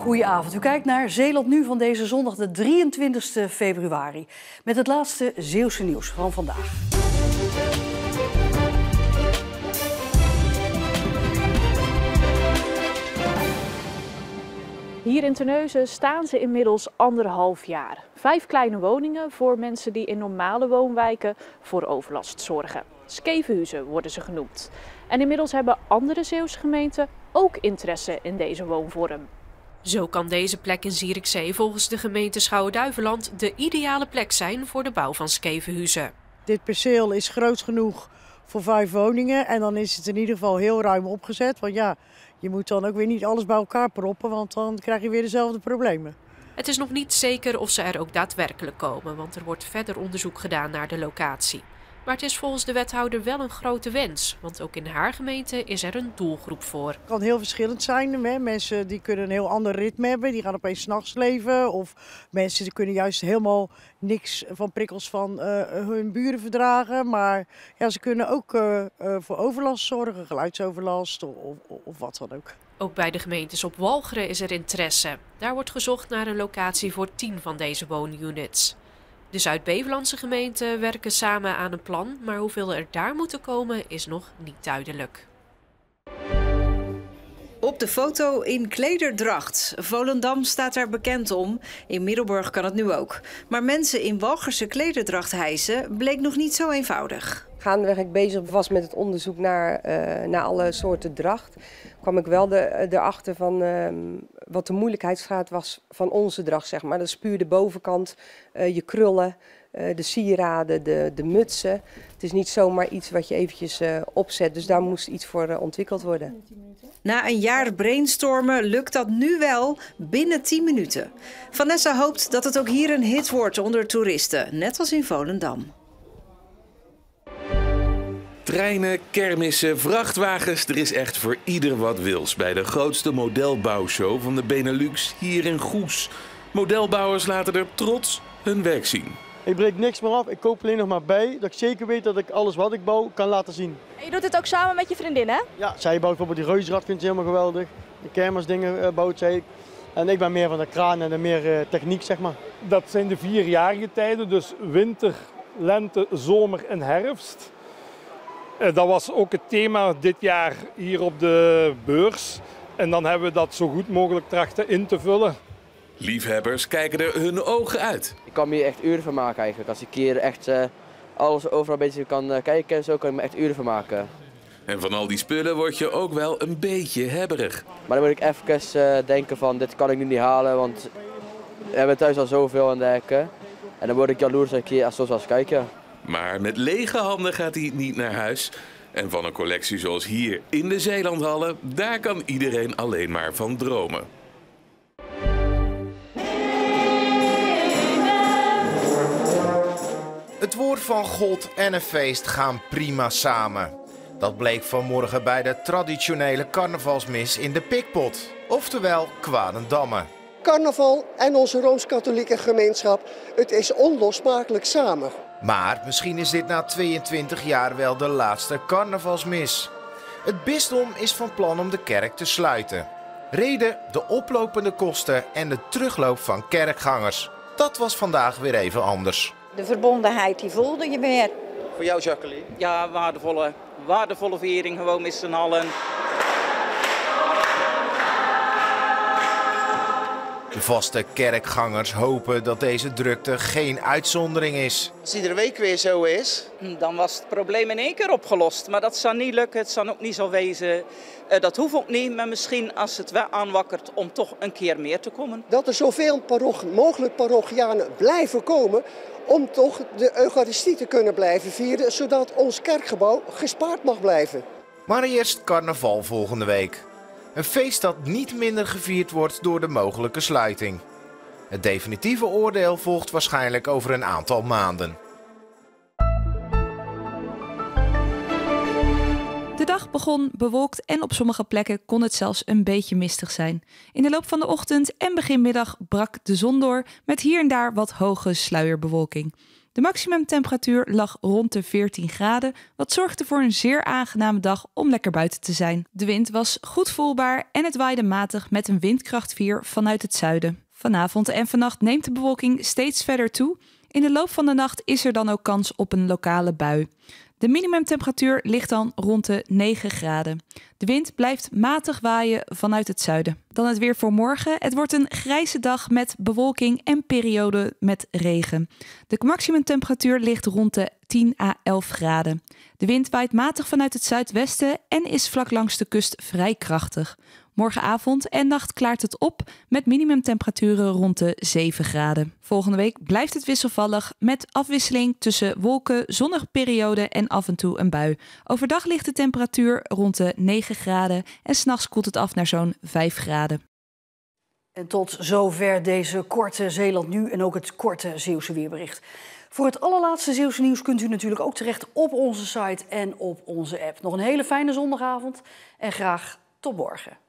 Goedenavond. U kijkt naar Zeeland Nu van deze zondag de 23 februari. Met het laatste Zeeuwse nieuws van vandaag. Hier in Terneuzen staan ze inmiddels 1,5 jaar. 5 kleine woningen voor mensen die in normale woonwijken voor overlast zorgen. Skevenhuizen worden ze genoemd. En inmiddels hebben andere Zeeuwse gemeenten ook interesse in deze woonvorm. Zo kan deze plek in Zierikzee volgens de gemeente Schouwen-Duiveland de ideale plek zijn voor de bouw van skevenhuizen. Dit perceel is groot genoeg voor 5 woningen en dan is het in ieder geval heel ruim opgezet. Want ja, je moet dan ook weer niet alles bij elkaar proppen, want dan krijg je weer dezelfde problemen. Het is nog niet zeker of ze er ook daadwerkelijk komen, want er wordt verder onderzoek gedaan naar de locatie. Maar het is volgens de wethouder wel een grote wens, want ook in haar gemeente is er een doelgroep voor. Het kan heel verschillend zijn. Hè? Mensen die kunnen een heel ander ritme hebben, die gaan opeens 's nachts leven. Of mensen die kunnen juist helemaal niks van prikkels van hun buren verdragen. Maar ja, ze kunnen ook voor overlast zorgen, geluidsoverlast of wat dan ook. Ook bij de gemeentes op Walcheren is er interesse. Daar wordt gezocht naar een locatie voor 10 van deze woonunits. De Zuid-Bevelandse gemeenten werken samen aan een plan, maar hoeveel er daar moeten komen is nog niet duidelijk. Op de foto in klederdracht. Volendam staat daar bekend om. In Middelburg kan het nu ook. Maar mensen in Walcherse klederdracht hijsen bleek nog niet zo eenvoudig. Gaandeweg ik bezig was met het onderzoek naar alle soorten dracht, kwam ik wel erachter van wat de moeilijkheidsgraad was van onze dracht, zeg maar. Dat is puur de bovenkant, je krullen, de sieraden, de mutsen. Het is niet zomaar iets wat je eventjes opzet, dus daar moest iets voor ontwikkeld worden. Na een jaar brainstormen lukt dat nu wel binnen 10 minuten. Vanessa hoopt dat het ook hier een hit wordt onder toeristen, net als in Volendam. Treinen, kermissen, vrachtwagens, er is echt voor ieder wat wils bij de grootste modelbouwshow van de Benelux hier in Goes. Modelbouwers laten er trots hun werk zien. Ik breek niks meer af, ik koop alleen nog maar bij, dat ik zeker weet dat ik alles wat ik bouw kan laten zien. En je doet dit ook samen met je vriendin, hè? Ja, zij bouwt bijvoorbeeld die reuzenrad, vindt ze helemaal geweldig. De kermisdingen bouwt zij. En ik ben meer van de kraan en de meer techniek, zeg maar. Dat zijn de 4 jaargetijden, dus winter, lente, zomer en herfst. Dat was ook het thema dit jaar hier op de beurs. En dan hebben we dat zo goed mogelijk trachten in te vullen. Liefhebbers kijken er hun ogen uit. Ik kan me hier echt uren van maken eigenlijk. Als ik hier echt alles overal een beetje kan kijken, zo kan ik me echt uren van maken. En van al die spullen word je ook wel een beetje hebberig. Maar dan moet ik even denken van dit kan ik nu niet halen, want we hebben thuis al zoveel aan dergelijke. En dan word ik jaloers als ik hier soms wel eens kijk. Maar met lege handen gaat hij niet naar huis. En van een collectie zoals hier in de Zeelandhallen, daar kan iedereen alleen maar van dromen. Het woord van God en een feest gaan prima samen. Dat bleek vanmorgen bij de traditionele carnavalsmis in de Pikpot, oftewel Kwadendamme. Carnaval en onze Rooms-Katholieke gemeenschap, het is onlosmakelijk samen. Maar misschien is dit na 22 jaar wel de laatste carnavalsmis. Het bisdom is van plan om de kerk te sluiten. Reden de oplopende kosten en de terugloop van kerkgangers. Dat was vandaag weer even anders. De verbondenheid die voelde je meer. Voor jou, Jacqueline? Ja, waardevolle viering gewoon met z'n allen. De vaste kerkgangers hopen dat deze drukte geen uitzondering is. Als iedere week weer zo is, dan was het probleem in één keer opgelost. Maar dat zal niet lukken, het zal ook niet zo wezen. Dat hoeft ook niet, maar misschien als het wel aanwakkert om toch een keer meer te komen. Dat er zoveel mogelijk parochianen blijven komen om toch de Eucharistie te kunnen blijven vieren, zodat ons kerkgebouw gespaard mag blijven. Maar eerst carnaval volgende week. Een feest dat niet minder gevierd wordt door de mogelijke sluiting. Het definitieve oordeel volgt waarschijnlijk over een aantal maanden. De dag begon bewolkt en op sommige plekken kon het zelfs een beetje mistig zijn. In de loop van de ochtend en begin middag brak de zon door met hier en daar wat hoge sluierbewolking. De maximumtemperatuur lag rond de 14 graden, wat zorgde voor een zeer aangename dag om lekker buiten te zijn. De wind was goed voelbaar en het waaide matig met een windkracht 4 vanuit het zuiden. Vanavond en vannacht neemt de bewolking steeds verder toe. In de loop van de nacht is er dan ook kans op een lokale bui. De minimumtemperatuur ligt dan rond de 9 graden. De wind blijft matig waaien vanuit het zuiden. Dan het weer voor morgen. Het wordt een grijze dag met bewolking en perioden met regen. De maximumtemperatuur ligt rond de 10 à 11 graden. De wind waait matig vanuit het zuidwesten en is vlak langs de kust vrij krachtig. Morgenavond en nacht klaart het op met minimumtemperaturen rond de 7 graden. Volgende week blijft het wisselvallig met afwisseling tussen wolken, zonnige perioden en af en toe een bui. Overdag ligt de temperatuur rond de 9 graden en 's nachts koelt het af naar zo'n 5 graden. En tot zover deze korte Zeeland Nu en ook het korte Zeeuwse weerbericht. Voor het allerlaatste Zeeuwse nieuws kunt u natuurlijk ook terecht op onze site en op onze app. Nog een hele fijne zondagavond en graag tot morgen.